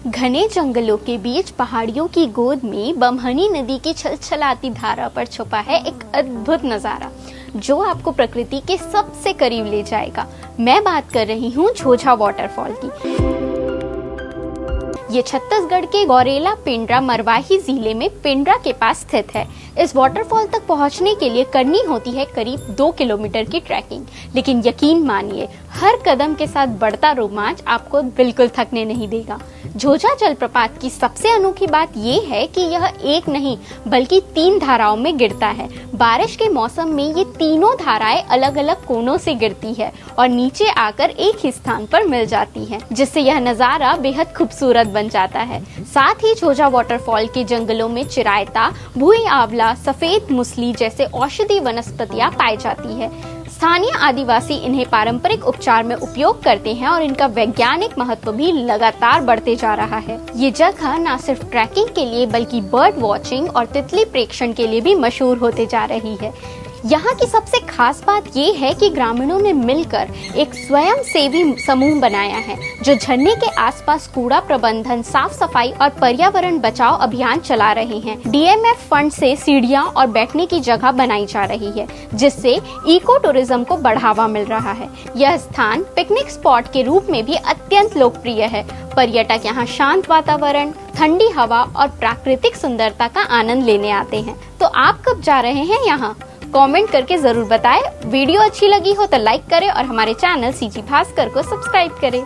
घने जंगलों के बीच पहाड़ियों की गोद में बमहनी नदी की छलछलाती धारा पर छुपा है एक अद्भुत नजारा जो आपको प्रकृति के सबसे करीब ले जाएगा। मैं बात कर रही हूँ झोझा वाटरफॉल की। ये छत्तीसगढ़ के गौरेला पेंड्रा मरवाही जिले में पेंड्रा के पास स्थित है। इस वाटरफॉल तक पहुंचने के लिए करनी होती है करीब 2 किलोमीटर की ट्रैकिंग, लेकिन यकीन मानिए हर कदम के साथ बढ़ता रोमांच आपको बिल्कुल थकने नहीं देगा। झोझा जलप्रपात की सबसे अनोखी बात ये है कि यह एक नहीं बल्कि 3 धाराओं में गिरता है। बारिश के मौसम में ये तीनों धाराएं अलग अलग कोनों से गिरती है और नीचे आकर एक ही स्थान पर मिल जाती है, जिससे यह नजारा बेहद खूबसूरत बन जाता है। साथ ही झोझा वाटरफॉल के जंगलों में चिरायता, भुई आंवला, सफेद मुसली जैसे औषधीय वनस्पतियां पाई जाती है। स्थानीय आदिवासी इन्हें पारंपरिक उपचार में उपयोग करते हैं और इनका वैज्ञानिक महत्व भी लगातार बढ़ते जा रहा है। ये जगह न सिर्फ ट्रैकिंग के लिए बल्कि बर्ड वॉचिंग और तितली प्रेक्षण के लिए भी मशहूर होते जा रही है। यहाँ की सबसे खास बात ये है कि ग्रामीणों ने मिलकर एक स्वयं सेवी समूह बनाया है जो झरने के आसपास कूड़ा प्रबंधन, साफ सफाई और पर्यावरण बचाव अभियान चला रहे हैं। DMF फंड से सीढ़ियां और बैठने की जगह बनाई जा रही है, जिससे इको टूरिज्म को बढ़ावा मिल रहा है। यह स्थान पिकनिक स्पॉट के रूप में भी अत्यंत लोकप्रिय है। पर्यटक यहाँ शांत वातावरण, ठंडी हवा और प्राकृतिक सुंदरता का आनंद लेने आते हैं। तो आप कब जा रहे हैं यहाँ? कमेंट करके जरूर बताएं। वीडियो अच्छी लगी हो तो लाइक करें और हमारे चैनल CG भास्कर को सब्सक्राइब करें।